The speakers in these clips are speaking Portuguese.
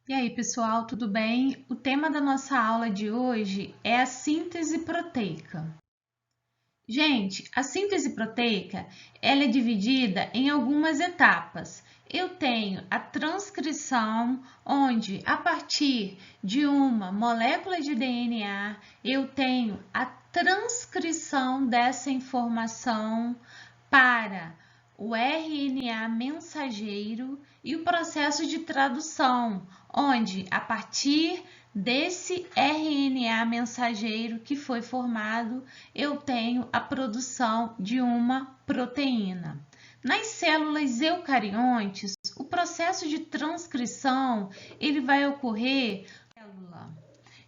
E aí, pessoal, tudo bem? O tema da nossa aula de hoje é a síntese proteica. Gente, a síntese proteica, ela é dividida em algumas etapas. Eu tenho a transcrição, onde a partir de uma molécula de DNA, eu tenho a transcrição dessa informação para o RNA mensageiro e o processo de tradução, onde a partir desse RNA mensageiro que foi formado, eu tenho a produção de uma proteína. Nas células eucariontes, o processo de transcrição ele vai ocorrer na célula.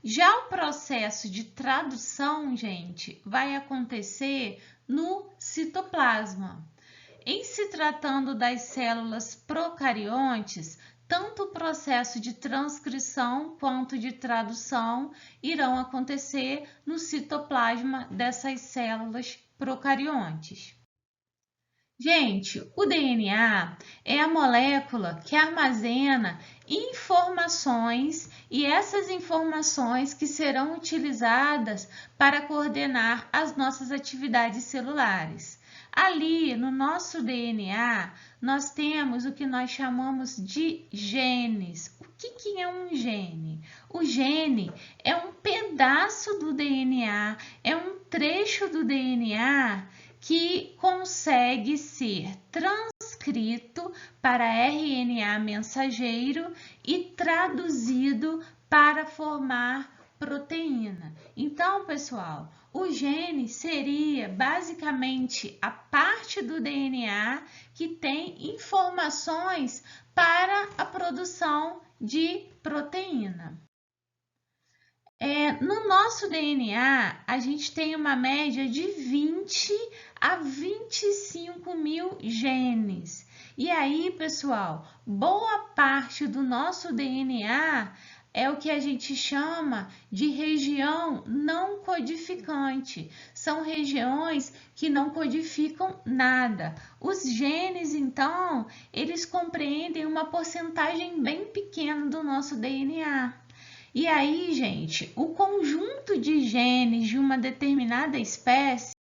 Já o processo de tradução, gente, vai acontecer no citoplasma. Em se tratando das células procariontes, tanto o processo de transcrição quanto de tradução irão acontecer no citoplasma dessas células procariontes. Gente, o DNA é a molécula que armazena informações e essas informações que serão utilizadas para coordenar as nossas atividades celulares. Ali no nosso DNA, nós temos o que nós chamamos de genes. O que é um gene? O gene é um pedaço do DNA, é um trecho do DNA que consegue ser transcrito para RNA mensageiro e traduzido para formar proteína. Então, pessoal, o gene seria basicamente a parte do DNA que tem informações para a produção de proteína. No nosso DNA, a gente tem uma média de 20 a 25 mil genes. E aí, pessoal, boa parte do nosso DNA é o que a gente chama de região não codificante. São regiões que não codificam nada. Os genes, então, eles compreendem uma porcentagem bem pequena do nosso DNA. E aí, gente, o conjunto de genes de uma determinada espécie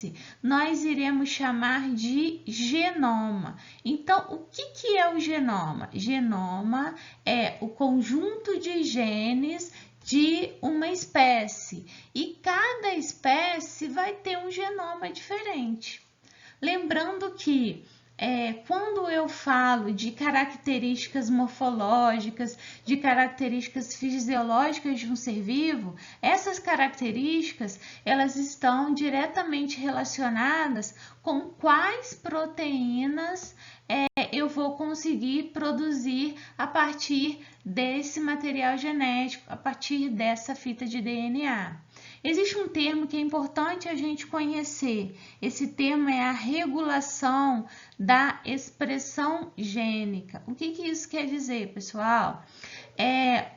nós iremos chamar de genoma. Então, o que é o genoma? Genoma é o conjunto de genes de uma espécie e cada espécie vai ter um genoma diferente. Lembrando que quando eu falo de características morfológicas, de características fisiológicas de um ser vivo, essas características elas estão diretamente relacionadas com quais proteínas eu vou conseguir produzir a partir desse material genético, a partir dessa fita de DNA. Existe um termo que é importante a gente conhecer. Esse termo é a regulação da expressão gênica. O que isso quer dizer, pessoal?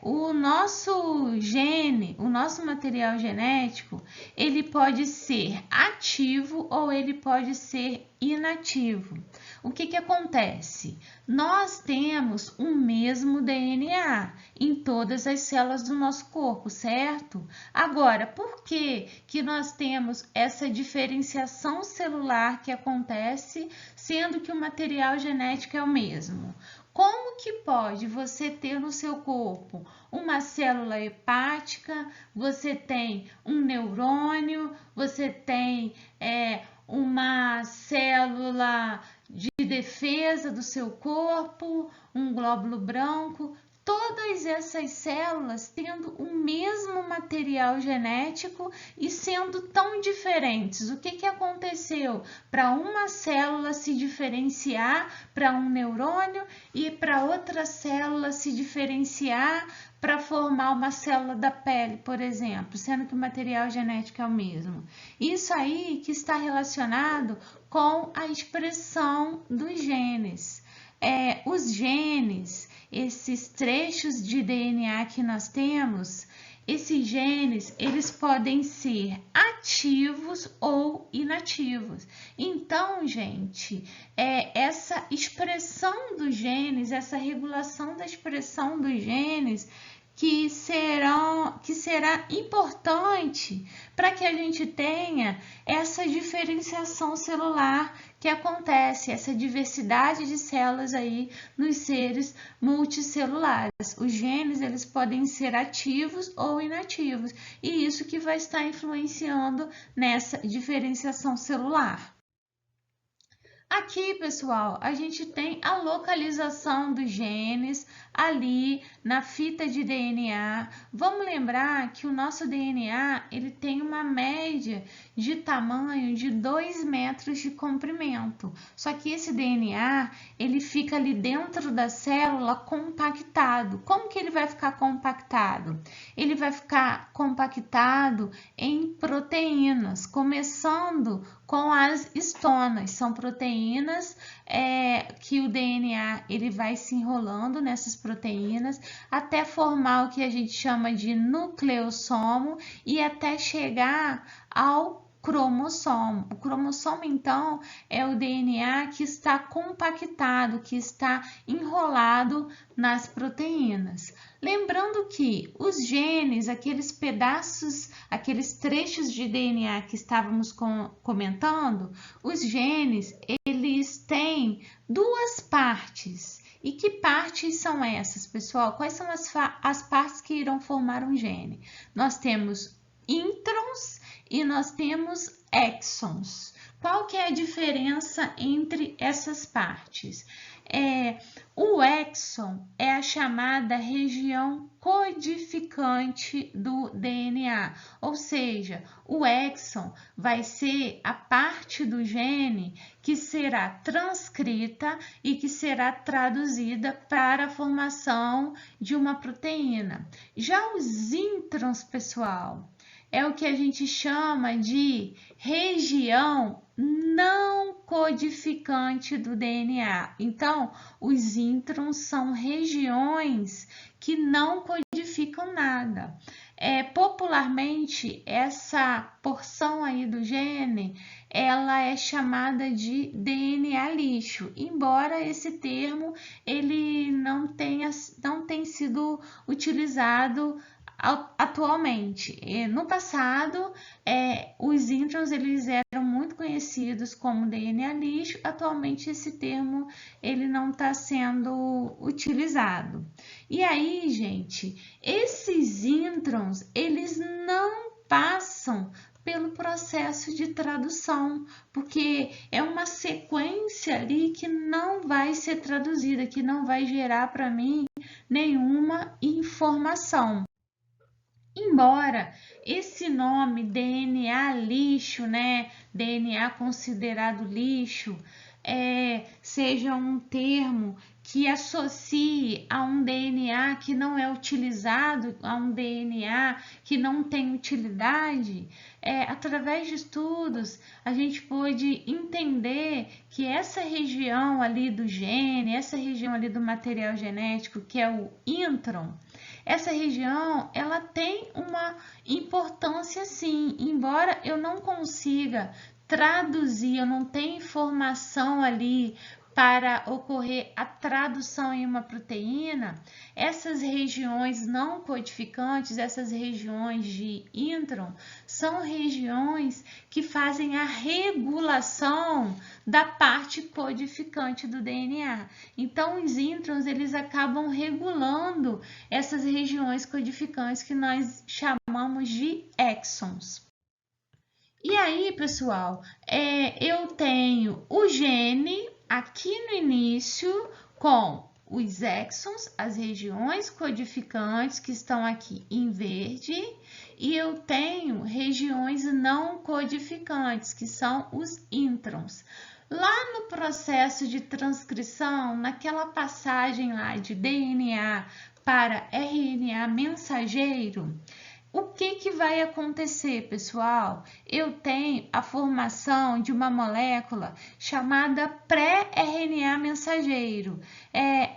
O nosso gene, o nosso material genético, ele pode ser ativo ou ele pode ser inativo. O que acontece? Nós temos o mesmo DNA em todas as células do nosso corpo, certo? Agora, por que nós temos essa diferenciação celular que acontece, sendo que o material genético é o mesmo? Como que pode você ter no seu corpo uma célula hepática, você tem um neurônio, você tem uma célula de defesa do seu corpo, um glóbulo branco, todas essas células tendo o mesmo material genético e sendo tão diferentes. O que aconteceu para uma célula se diferenciar para um neurônio e para outra célula se diferenciar para formar uma célula da pele, por exemplo, sendo que o material genético é o mesmo? Isso aí que está relacionado com a expressão dos genes. Os genes, esses trechos de DNA que nós temos, esses genes, eles podem ser ativos ou inativos. Então, gente, essa expressão dos genes, essa regulação da expressão dos genes, que será importante para que a gente tenha essa diferenciação celular que acontece, essa diversidade de células aí nos seres multicelulares. Os genes, eles podem ser ativos ou inativos, e isso que vai estar influenciando nessa diferenciação celular. Aqui, pessoal, a gente tem a localização dos genes ali na fita de DNA. Vamos lembrar que o nosso DNA, ele tem uma média de tamanho de 2 metros de comprimento. Só que esse DNA, ele fica ali dentro da célula compactado. Como que ele vai ficar compactado? Ele vai ficar compactado em proteínas, começando com as histonas. São proteínas que o DNA ele vai se enrolando nessas proteínas até formar o que a gente chama de nucleossomo e até chegar ao cromossomo. O cromossomo, então, é o DNA que está compactado, que está enrolado nas proteínas. Lembrando que os genes, aqueles pedaços, aqueles trechos de DNA que estávamos comentando, os genes, eles têm duas partes. E que partes são essas, pessoal? Quais são as partes que irão formar um gene? Nós temos introns e nós temos exons. Qual que é a diferença entre essas partes? O exon é a chamada região codificante do DNA, ou seja, o exon vai ser a parte do gene que será transcrita e que será traduzida para a formação de uma proteína. Já os introns, pessoal, é o que a gente chama de região não codificante do DNA. Então, os introns são regiões que não codificam nada. Popularmente, essa porção aí do gene, ela é chamada de DNA lixo, embora esse termo ele não tenha sido utilizado atualmente. No passado, os introns eles eram muito conhecidos como DNA lixo. Atualmente esse termo ele não está sendo utilizado. E aí, gente, esses introns eles não passam pelo processo de tradução, porque é uma sequência ali que não vai ser traduzida, que não vai gerar para mim nenhuma informação. Embora esse nome DNA lixo, né, DNA considerado lixo, seja um termo que associe a um DNA que não é utilizado, a um DNA que não tem utilidade, através de estudos a gente pôde entender que essa região ali do gene, essa região ali do material genético, que é o intron, essa região, ela tem uma importância sim, embora eu não consiga traduzir, eu não tenho informação ali para ocorrer a tradução em uma proteína, essas regiões não codificantes, essas regiões de intron, são regiões que fazem a regulação da parte codificante do DNA. Então, os introns, eles acabam regulando essas regiões codificantes que nós chamamos de exons. E aí, pessoal, eu tenho o gene aqui no início com os exons, as regiões codificantes que estão aqui em verde, e eu tenho regiões não codificantes, que são os introns. Lá no processo de transcrição, naquela passagem lá de DNA para RNA mensageiro, o que vai acontecer, pessoal? Eu tenho a formação de uma molécula chamada pré-RNA mensageiro.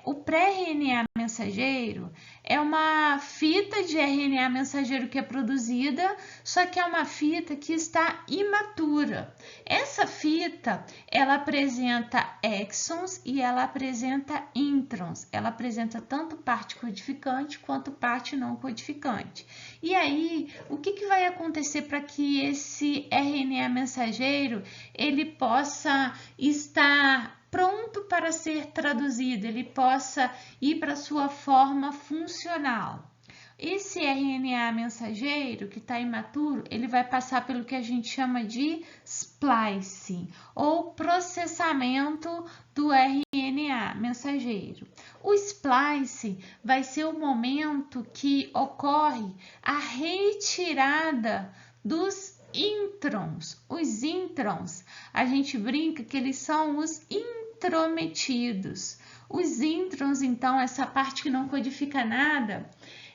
O pré-RNA mensageiro é uma fita de RNA mensageiro que é produzida, só que é uma fita que está imatura. Essa fita, ela apresenta exons e ela apresenta introns. Ela apresenta tanto parte codificante quanto parte não codificante. E aí, o que vai acontecer para que esse RNA mensageiro ele possa estar pronto para ser traduzido, ele possa ir para sua forma funcional? Esse RNA mensageiro que está imaturo, ele vai passar pelo que a gente chama de splicing, ou processamento do RNA mensageiro. O splicing vai ser o momento que ocorre a retirada dos introns. Os introns, a gente brinca que eles são os intrometidos. Os introns, então, essa parte que não codifica nada,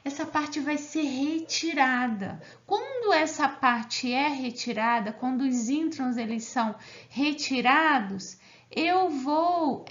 essa parte vai ser retirada. Quando essa parte é retirada, quando os introns eles são retirados, eu vou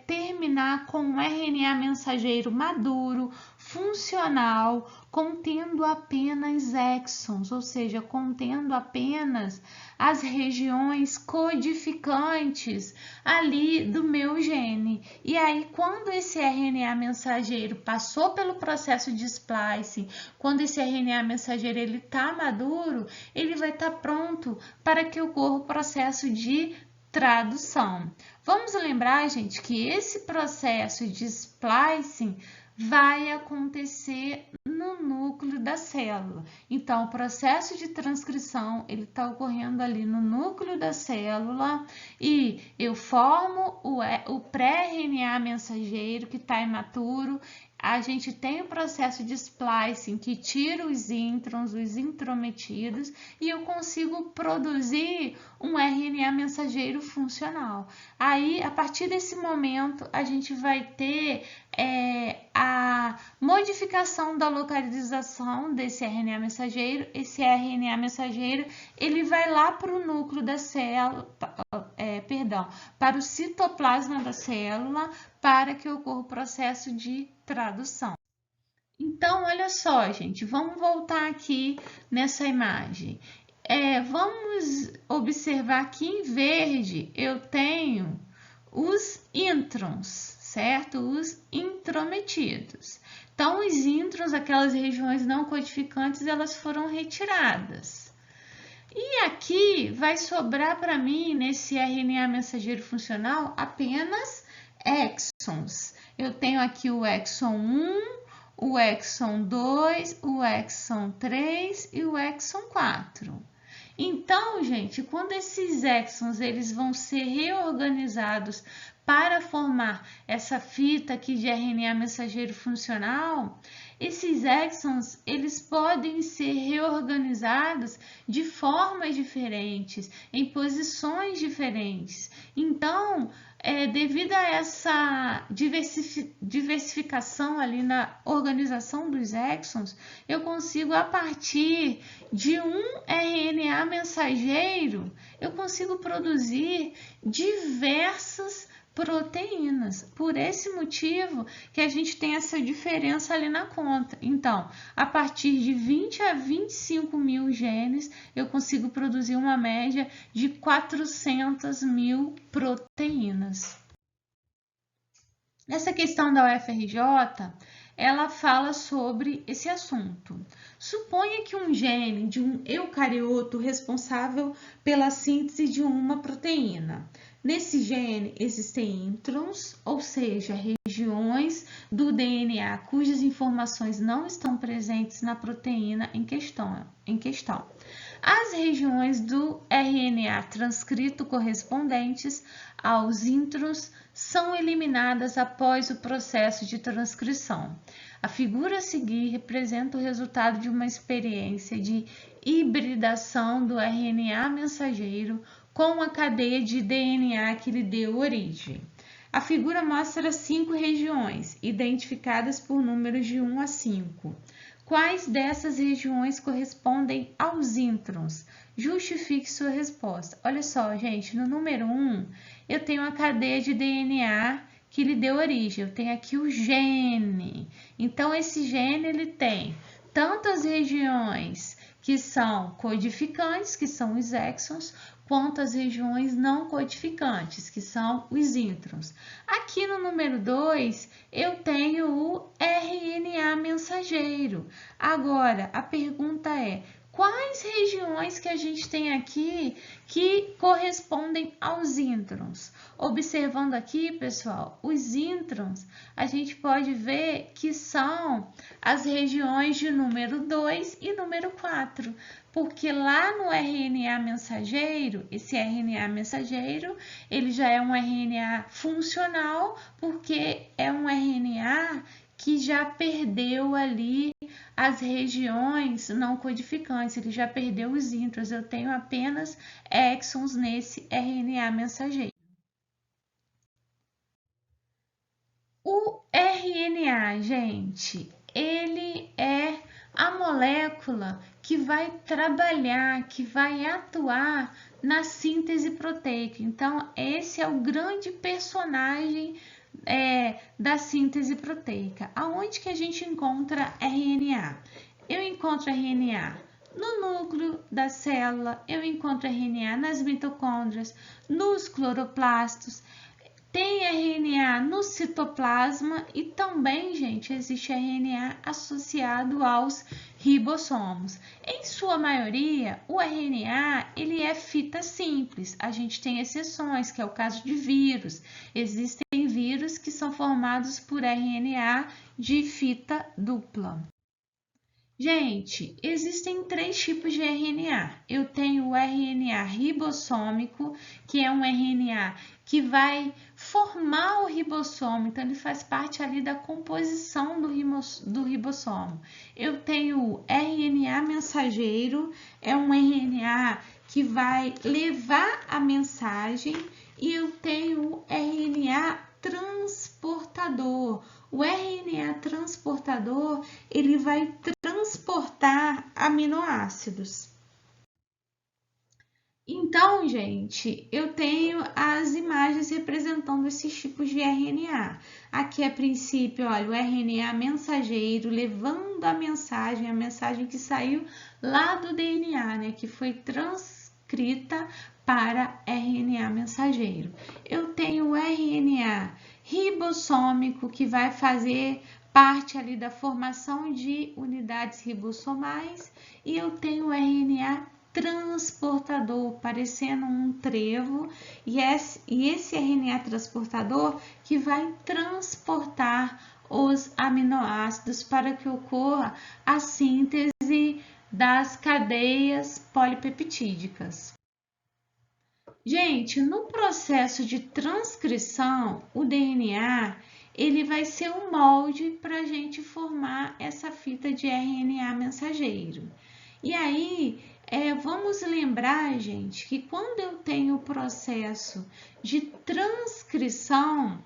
terminar com um RNA mensageiro maduro, funcional, contendo apenas exons, ou seja, contendo apenas as regiões codificantes ali do meu gene. E aí, quando esse RNA mensageiro passou pelo processo de splicing, quando esse RNA mensageiro ele está maduro, ele vai estar pronto para que ocorra o processo de tradução. Vamos lembrar, gente, que esse processo de splicing vai acontecer no núcleo da célula. Então, o processo de transcrição ele está ocorrendo ali no núcleo da célula e eu formo o pré-RNA mensageiro que está imaturo. A gente tem o processo de splicing que tira os introns, os intrometidos, e eu consigo produzir um RNA mensageiro funcional. Aí, a partir desse momento, a gente vai ter a modificação da localização desse RNA mensageiro. Esse RNA mensageiro ele vai lá para o núcleo da célula, para o citoplasma da célula, para que ocorra o processo de tradução. Então, olha só, gente, vamos voltar aqui nessa imagem. Vamos observar que em verde eu tenho os introns, certo? Os intrometidos. Então, os introns, aquelas regiões não codificantes, elas foram retiradas. E aqui vai sobrar para mim, nesse RNA mensageiro funcional, apenas exons. Eu tenho aqui o exon 1, o exon 2, o exon 3 e o exon 4. Então, gente, quando esses exons eles vão ser reorganizados para formar essa fita aqui de RNA mensageiro funcional, esses exons eles podem ser reorganizados de formas diferentes, em posições diferentes. Então, devido a essa diversificação ali na organização dos exons, eu consigo, a partir de um RNA mensageiro, eu consigo produzir diversas proteínas. Por esse motivo que a gente tem essa diferença ali na conta. Então, a partir de 20 a 25 mil genes, eu consigo produzir uma média de 400 mil proteínas. Essa questão da UFRJ, ela fala sobre esse assunto. Suponha que um gene de um eucarioto responsável pela síntese de uma proteína. Nesse gene existem introns, ou seja, regiões do DNA cujas informações não estão presentes na proteína em questão. As regiões do RNA transcrito correspondentes aos introns são eliminadas após o processo de transcrição. A figura a seguir representa o resultado de uma experiência de hibridação do RNA mensageiro com a cadeia de DNA que lhe deu origem. A figura mostra 5 regiões, identificadas por números de 1 a 5. Quais dessas regiões correspondem aos introns? Justifique sua resposta. Olha só, gente, no número 1, eu tenho a cadeia de DNA que lhe deu origem. Eu tenho aqui o gene. Então, esse gene ele tem tanto as regiões que são codificantes, que são os exons, quanto as regiões não codificantes, que são os introns. Aqui no número 2, eu tenho o RNA mensageiro. Agora, a pergunta é: quais regiões que a gente tem aqui que correspondem aos introns? Observando aqui, pessoal, os introns, a gente pode ver que são as regiões de número 2 e número 4, porque lá no RNA mensageiro, esse RNA mensageiro, ele já é um RNA funcional, porque é um RNA que já perdeu ali as regiões não codificantes, ele já perdeu os introns. Eu tenho apenas exons nesse RNA mensageiro. O RNA, gente, ele é a molécula que vai trabalhar, que vai atuar na síntese proteica. Então, esse é o grande personagem da síntese proteica. Aonde que a gente encontra RNA? Eu encontro RNA no núcleo da célula, eu encontro RNA nas mitocôndrias, nos cloroplastos, tem RNA no citoplasma e também, gente, existe RNA associado aos ribossomos. Em sua maioria, o RNA ele é fita simples. A gente tem exceções, que é o caso de vírus. Existem vírus que são formados por RNA de fita dupla. Gente, existem 3 tipos de RNA. Eu tenho o RNA ribossômico, que é um RNA que vai formar o ribossomo, então ele faz parte ali da composição do ribossomo. Eu tenho o RNA mensageiro, é um RNA que vai levar a mensagem, e eu tenho o RNA transportador. O RNA transportador, ele vai transportar aminoácidos. Então, gente, eu tenho as imagens representando esses tipos de RNA. Aqui, a princípio, olha, o RNA mensageiro levando a mensagem que saiu lá do DNA, né, que foi transcrita para RNA mensageiro. Eu tenho o RNA ribossômico, que vai fazer parte ali da formação de unidades ribossomais, e eu tenho o RNA transportador, parecendo um trevo, e esse RNA transportador que vai transportar os aminoácidos para que ocorra a síntese das cadeias polipeptídicas. Gente, no processo de transcrição, o DNA ele vai ser um molde para a gente formar essa fita de RNA mensageiro. E aí, vamos lembrar, gente, que quando eu tenho o processo de transcrição,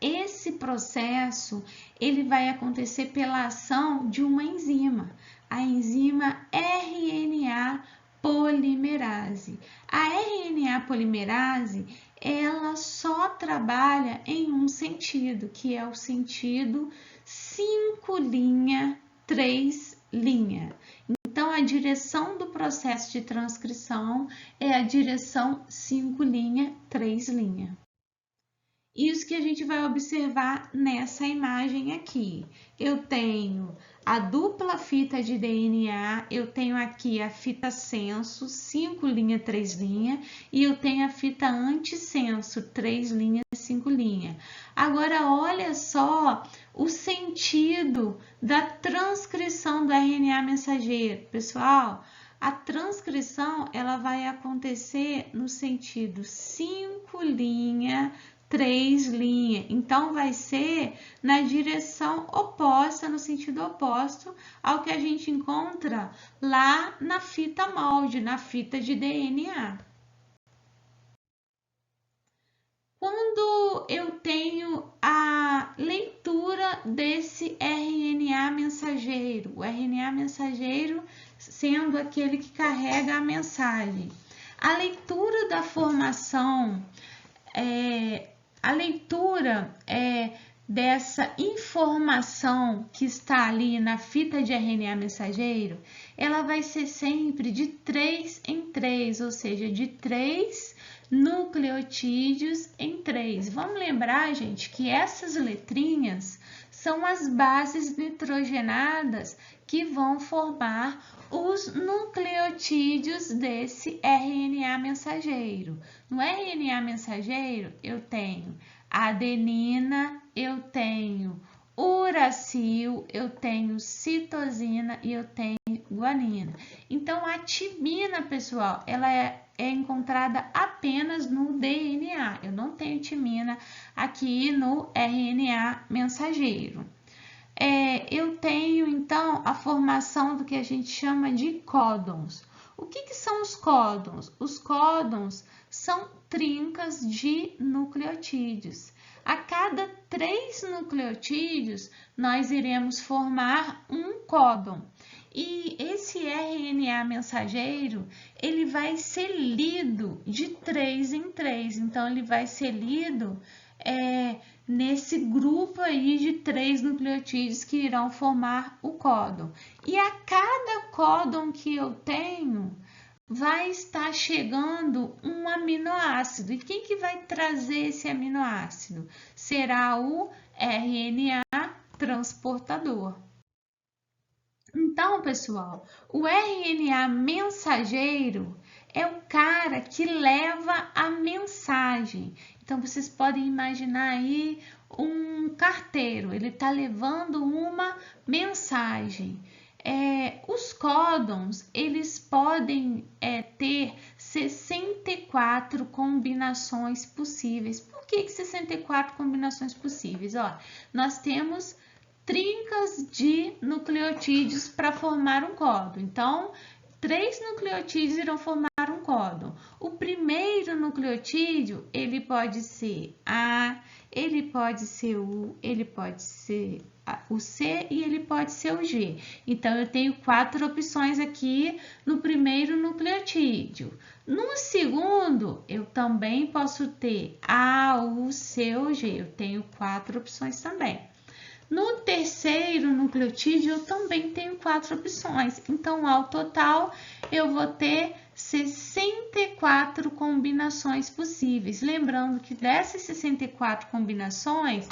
esse processo ele vai acontecer pela ação de uma enzima, a enzima RNA polimerase. A RNA polimerase, ela só trabalha em um sentido, que é o sentido 5' 3'. Então, a direção do processo de transcrição é a direção 5' 3'. Isso que a gente vai observar nessa imagem aqui. Eu tenho a dupla fita de DNA, eu tenho aqui a fita senso, 5' 3', e eu tenho a fita antissenso, 3', 5'. Agora, olha só o sentido da transcrição do RNA mensageiro. Pessoal, a transcrição ela vai acontecer no sentido 5', 3'. Então, vai ser na direção oposta, no sentido oposto ao que a gente encontra lá na fita molde, na fita de DNA. Quando eu tenho a leitura desse RNA mensageiro, o RNA mensageiro sendo aquele que carrega a mensagem, a leitura da formação a leitura dessa informação que está ali na fita de RNA mensageiro, ela vai ser sempre de 3 em 3, ou seja, de 3 nucleotídeos em 3. Vamos lembrar, gente, que essas letrinhas são as bases nitrogenadas que vão formar os nucleotídeos desse RNA mensageiro. No RNA mensageiro, eu tenho adenina, eu tenho uracil, eu tenho citosina e eu tenho guanina. Então, a timina, pessoal, ela é encontrada apenas no DNA. Eu não tenho timina aqui no RNA mensageiro. Eu tenho, então, a formação do que a gente chama de códons. O que são os códons? Os códons são trincas de nucleotídeos. A cada 3 nucleotídeos, nós iremos formar um códon. E esse RNA mensageiro, ele vai ser lido de 3 em 3. Então, ele vai ser lido nesse grupo aí de 3 nucleotídeos que irão formar o códon. E a cada códon que eu tenho, vai estar chegando um aminoácido. E quem que vai trazer esse aminoácido? Será o RNA transportador. Então, pessoal, o RNA mensageiro é o cara que leva a mensagem. Então, vocês podem imaginar aí um carteiro, ele está levando uma mensagem. Os códons, eles podem ter 64 combinações possíveis. Por que 64 combinações possíveis? Ó, nós temos trincas de nucleotídeos para formar um códon. Então, 3 nucleotídeos irão formar um códon. O primeiro nucleotídeo, ele pode ser A, ele pode ser U, ele pode ser o C e ele pode ser o G. Então, eu tenho 4 opções aqui no primeiro nucleotídeo. No segundo, eu também posso ter A, U, C ou G. Eu tenho 4 opções também. No terceiro nucleotídeo, eu também tenho 4 opções. Então, ao total, eu vou ter 64 combinações possíveis. Lembrando que dessas 64 combinações,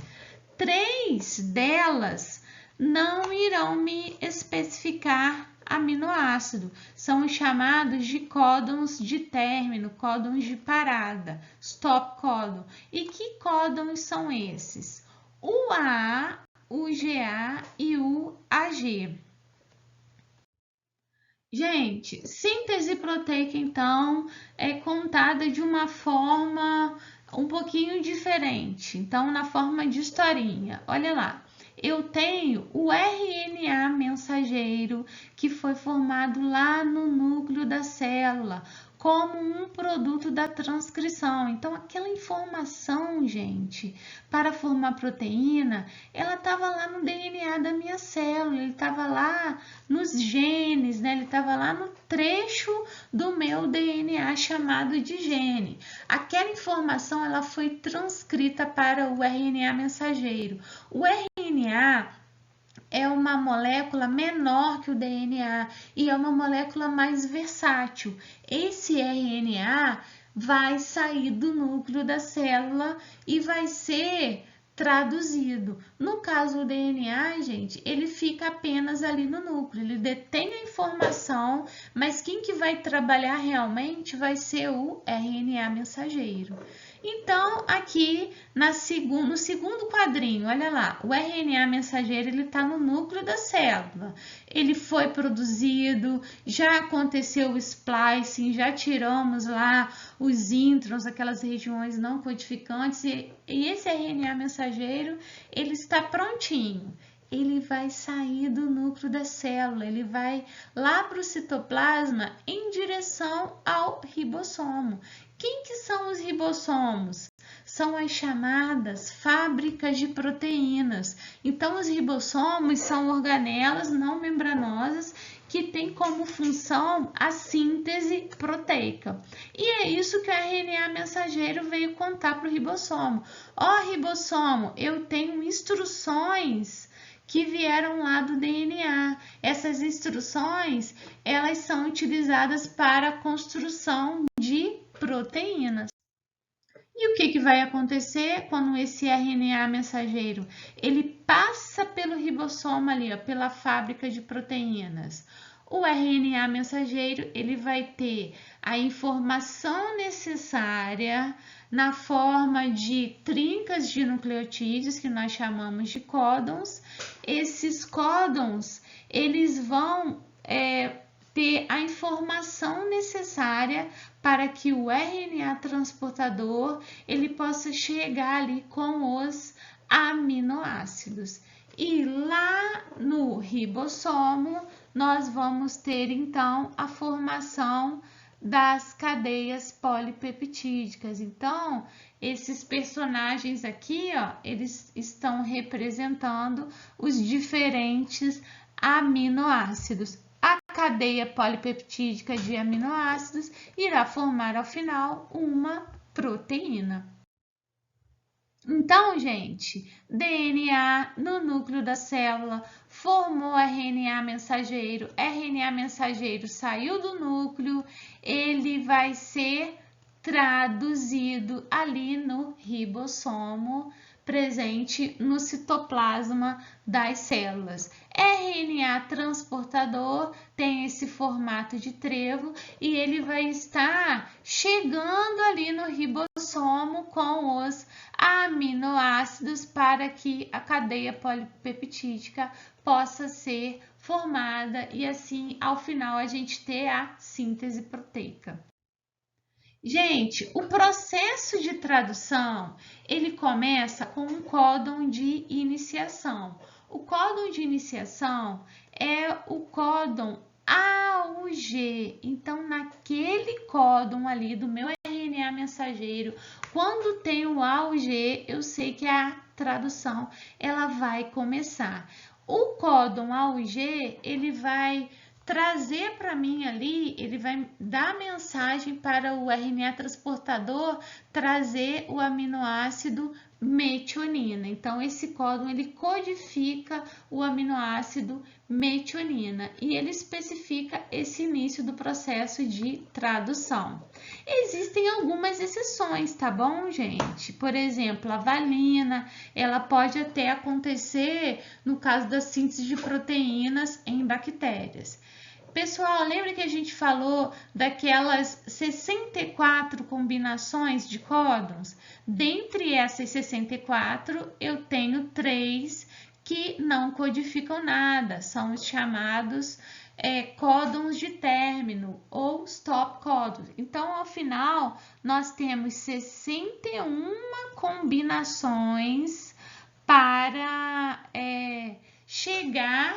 3 delas não irão me especificar aminoácido. São os chamados de códons de término, códons de parada, stop códon. E que códons são esses? O AA, o GA e o AG. Gente, síntese proteica, então, é contada de uma forma um pouquinho diferente. Então, na forma de historinha. Olha lá, eu tenho o RNA mensageiro que foi formado lá no núcleo da célula, como um produto da transcrição. Então, aquela informação, gente, para formar proteína, ela estava lá no DNA da minha célula, ele estava lá nos genes, né? Ele estava lá no trecho do meu DNA chamado de gene. Aquela informação, ela foi transcrita para o RNA mensageiro. O RNA é uma molécula menor que o DNA e é uma molécula mais versátil. Esse RNA vai sair do núcleo da célula e vai ser traduzido. No caso do DNA, gente, ele fica apenas ali no núcleo, ele detém a informação, mas quem que vai trabalhar realmente vai ser o RNA mensageiro. Então, aqui no segundo quadrinho, olha lá, o RNA mensageiro ele está no núcleo da célula. Ele foi produzido, já aconteceu o splicing, já tiramos lá os introns, aquelas regiões não codificantes, e esse RNA mensageiro ele está prontinho. Ele vai sair do núcleo da célula, ele vai lá para o citoplasma em direção ao ribossomo. Quem que são os ribossomos? São as chamadas fábricas de proteínas. Então, os ribossomos são organelas não membranosas que tem como função a síntese proteica. E é isso que o RNA mensageiro veio contar para o ribossomo. Ó, ribossomo, eu tenho instruções que vieram lá do DNA. Essas instruções, elas são utilizadas para a construção de proteínas. E o que vai acontecer quando esse RNA mensageiro ele passa pelo ribossomo ali, ó, pela fábrica de proteínas? O RNA mensageiro ele vai ter a informação necessária na forma de trincas de nucleotídeos que nós chamamos de códons. Esses códons eles vão ter a informação necessária para que o RNA transportador ele possa chegar ali com os aminoácidos. E lá no ribossomo nós vamos ter então a formação das cadeias polipeptídicas. Então, esses personagens aqui, ó, eles estão representando os diferentes aminoácidos. A cadeia polipeptídica de aminoácidos irá formar ao final uma proteína. Então, gente, DNA no núcleo da célula formou RNA mensageiro. RNA mensageiro saiu do núcleo, ele vai ser traduzido ali no ribossomo, presente no citoplasma das células. RNA transportador tem esse formato de trevo e ele vai estar chegando ali no ribossomo com os aminoácidos para que a cadeia polipeptídica possa ser formada e assim ao final a gente ter a síntese proteica. Gente, o processo de tradução, ele começa com um códon de iniciação. O códon de iniciação é o códon AUG. Então, naquele códon ali do meu RNA mensageiro, quando tem o AUG, eu sei que a tradução ela vai começar. O códon AUG, ele vai trazer para mim ali, ele vai dar mensagem para o RNA transportador trazer o aminoácido metionina. Então, esse códon ele codifica o aminoácido metionina e ele especifica esse início do processo de tradução. Existem algumas exceções, tá bom, gente? Por exemplo, a valina, ela pode até acontecer no caso da síntese de proteínas em bactérias. Pessoal, lembra que a gente falou daquelas 64 combinações de códons? Dentre essas 64, eu tenho 3 que não codificam nada, são os chamados códons de término ou stop códons. Então, ao final, nós temos 61 combinações para chegar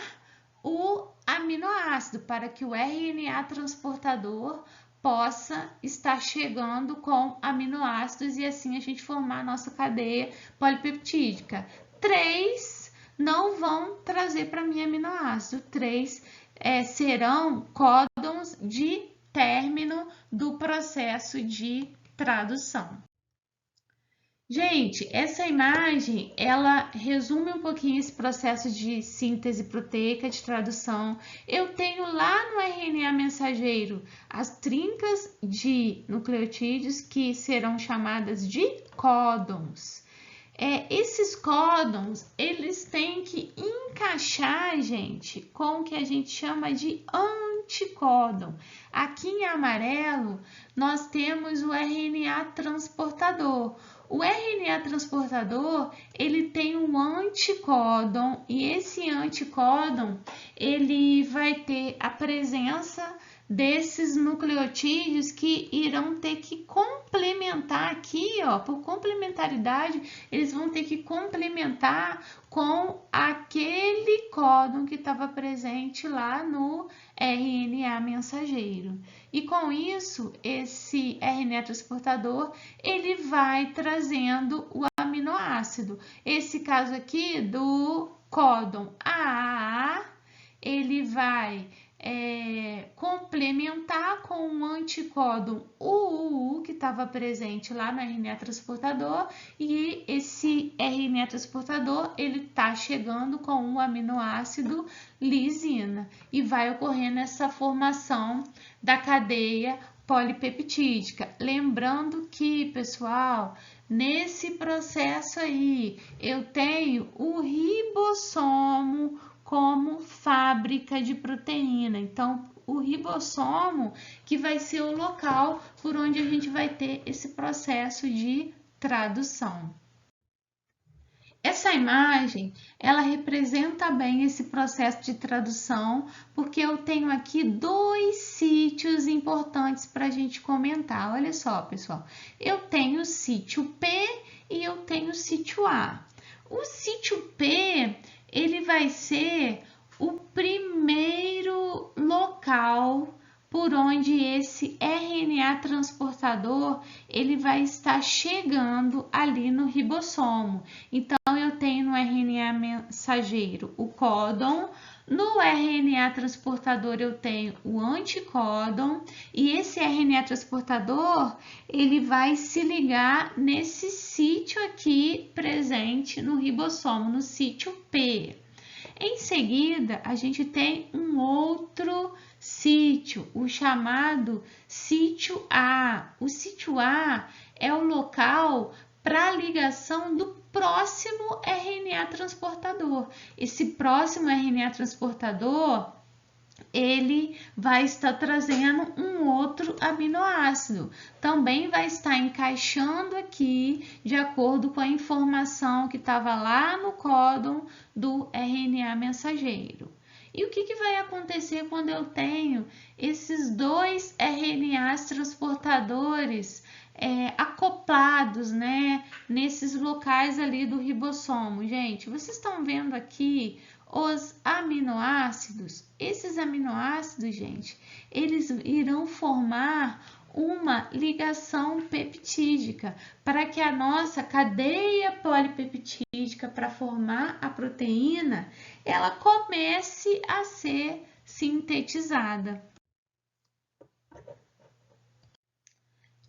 o aminoácido, para que o RNA transportador possa estar chegando com aminoácidos e assim a gente formar a nossa cadeia polipeptídica. 3 não vão trazer para mim aminoácido, 3 serão códons de término do processo de tradução. Gente, essa imagem, ela resume um pouquinho esse processo de síntese proteica, de tradução. Eu tenho lá no RNA mensageiro as trincas de nucleotídeos que serão chamadas de códons. Esses códons, eles têm que encaixar, gente, com o que a gente chama de anticódon. Aqui em amarelo, nós temos o RNA transportador. O RNA transportador, ele tem um anticódon e esse anticódon, ele vai ter a presença desses nucleotídeos que irão ter que complementar aqui, ó, por complementaridade, eles vão ter que complementar com aquele códon que estava presente lá no RNA mensageiro. E com isso, esse RNA transportador, ele vai trazendo o aminoácido. Esse caso aqui do códon AAA, ele vai complementar com um anticódon UUU que estava presente lá no RNA transportador, e esse RNA transportador ele está chegando com um aminoácido lisina e vai ocorrendo essa formação da cadeia polipeptídica. Lembrando que, pessoal, nesse processo aí eu tenho o ribossomo como fábrica de proteína. Então, o ribossomo que vai ser o local por onde a gente vai ter esse processo de tradução. Essa imagem, ela representa bem esse processo de tradução, porque eu tenho aqui dois sítios importantes para a gente comentar. Olha só, pessoal, eu tenho o sítio P e eu tenho o sítio A. O sítio P, ele vai ser o primeiro local por onde esse RNA transportador ele vai estar chegando ali no ribossomo. Então, eu tenho no RNA mensageiro o códon, no RNA transportador eu tenho o anticódon, e esse RNA transportador ele vai se ligar nesse sítio aqui presente no ribossomo, no sítio P. Em seguida, a gente tem um outro sítio, o chamado sítio A. O sítio A é o local para a ligação do próximo RNA transportador. Esse próximo RNA transportador, ele vai estar trazendo um outro aminoácido. Também vai estar encaixando aqui de acordo com a informação que estava lá no códon do RNA mensageiro. E o que vai acontecer quando eu tenho esses dois RNAs transportadores acoplados, né, nesses locais ali do ribossomo? Gente, vocês estão vendo aqui os aminoácidos? Esses aminoácidos, gente, eles irão formar uma ligação peptídica para que a nossa cadeia polipeptídica para formar a proteína, ela comece a ser sintetizada.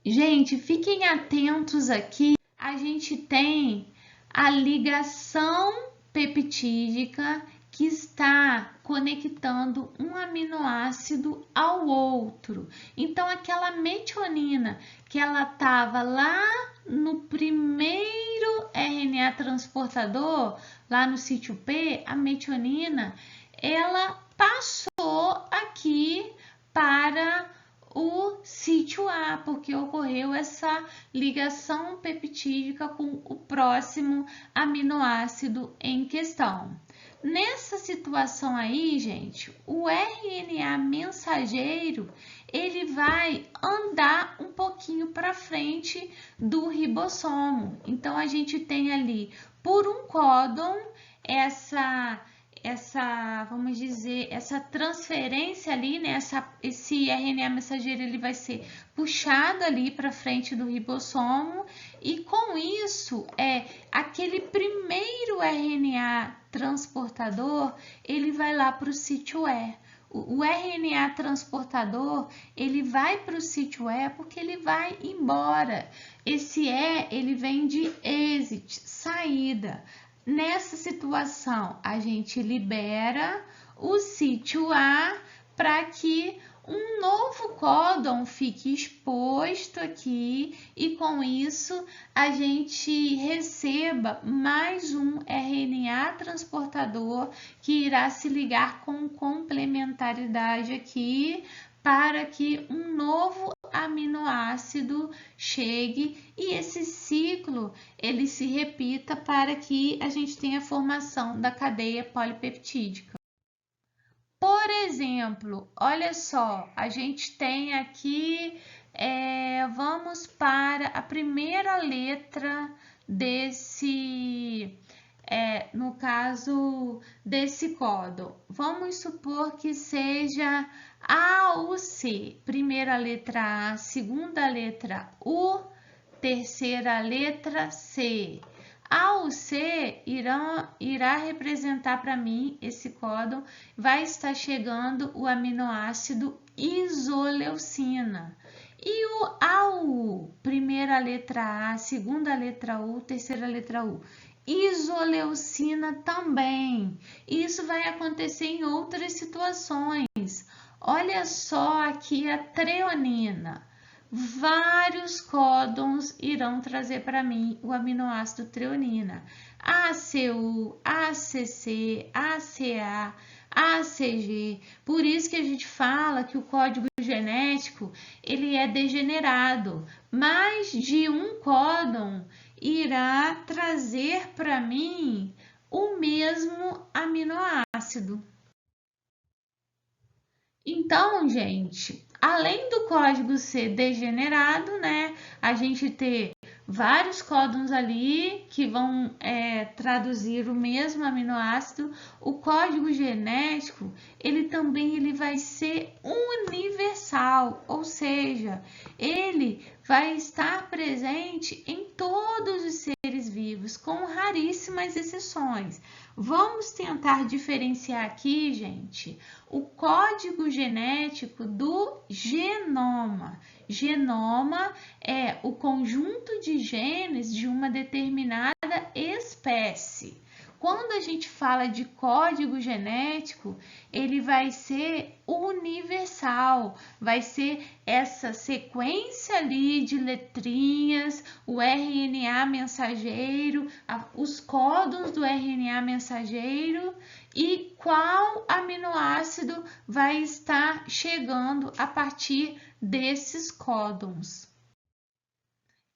Gente, fiquem atentos aqui, a gente tem a ligação peptídica que está conectando um aminoácido ao outro. Então, aquela metionina que ela estava lá no primeiro RNA transportador, lá no sítio P, a metionina, ela passou aqui para o sítio A, porque ocorreu essa ligação peptídica com o próximo aminoácido em questão. Nessa situação aí, gente, o RNA mensageiro, ele vai andar um pouquinho para frente do ribossomo. Então, a gente tem ali, por um códon, vamos dizer, essa transferência ali, né? Esse RNA mensageiro ele vai ser puxado ali para frente do ribossomo, e com isso aquele primeiro RNA transportador ele vai lá para o sítio E. O RNA transportador ele vai para o sítio E porque ele vai embora. Esse E ele vem de exit, saída. Nessa situação, a gente libera o sítio A para que um novo códon fique exposto aqui e com isso a gente receba mais um RNA transportador que irá se ligar com complementaridade aqui para que um novo aminoácido chegue e esse ciclo ele se repita para que a gente tenha a formação da cadeia polipeptídica. Por exemplo, olha só, a gente tem aqui, vamos para a primeira letra desse, no caso desse códon. Vamos supor que seja A ou C. Primeira letra A, segunda letra U, terceira letra C. A ou C irá representar para mim esse códon, vai estar chegando o aminoácido isoleucina. E a U, primeira letra A, segunda letra U, terceira letra U, isoleucina também. Isso vai acontecer em outras situações. Olha só aqui a treonina. Vários códons irão trazer para mim o aminoácido treonina. ACU, ACC, ACA, ACG. Por isso que a gente fala que o código genético ele é degenerado. Mais de um códon irá trazer para mim o mesmo aminoácido. Então, gente, além do código ser degenerado, né, a gente ter vários códons ali que vão traduzir o mesmo aminoácido, o código genético, ele também vai ser universal, ou seja, ele vai estar presente em todos os seres vivos, com raríssimas exceções. Vamos tentar diferenciar aqui, gente, o código genético do genoma. Genoma é o conjunto de genes de uma determinada espécie. Quando a gente fala de código genético, ele vai ser universal, vai ser essa sequência ali de letrinhas, o RNA mensageiro, os códons do RNA mensageiro e qual aminoácido vai estar chegando a partir desses códons.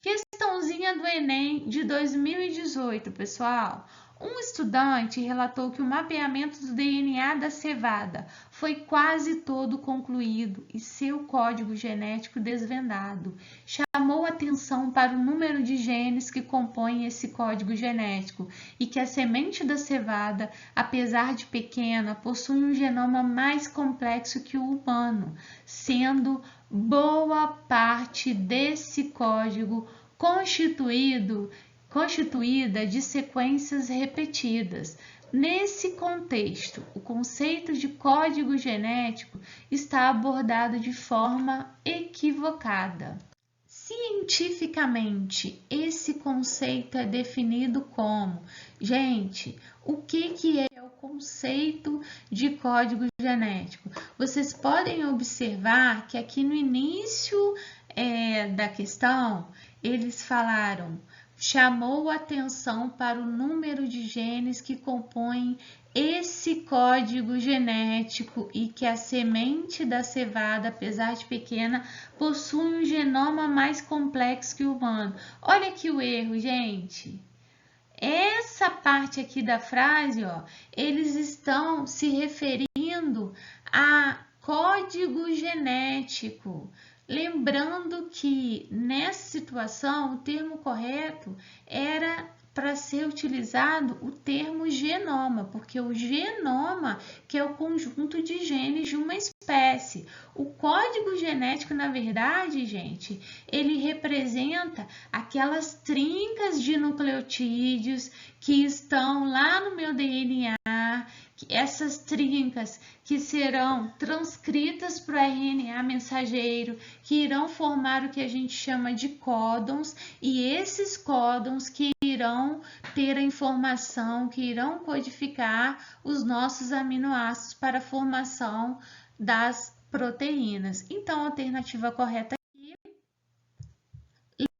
Questãozinha do Enem de 2018, pessoal. Um estudante relatou que o mapeamento do DNA da cevada foi quase todo concluído e seu código genético desvendado. Chamou atenção para o número de genes que compõem esse código genético e que a semente da cevada, apesar de pequena, possui um genoma mais complexo que o humano, sendo boa parte desse código constituída de sequências repetidas. Nesse contexto, o conceito de código genético está abordado de forma equivocada. Cientificamente, esse conceito é definido como, gente, o que é o conceito de código genético? Vocês podem observar que aqui no início da questão, eles falaram, chamou atenção para o número de genes que compõem esse código genético e que a semente da cevada, apesar de pequena, possui um genoma mais complexo que o humano. Olha aqui o erro, gente. Essa parte aqui da frase, ó, eles estão se referindo a código genético. Lembrando que nessa situação o termo correto era para ser utilizado o termo genoma, porque o genoma que é o conjunto de genes de uma espécie. O código genético, na verdade, gente, ele representa aquelas trincas de nucleotídeos que estão lá no meu DNA, essas trincas que serão transcritas para o RNA mensageiro, que irão formar o que a gente chama de códons, e esses códons que irão ter a informação, que irão codificar os nossos aminoácidos para a formação das proteínas. Então, a alternativa correta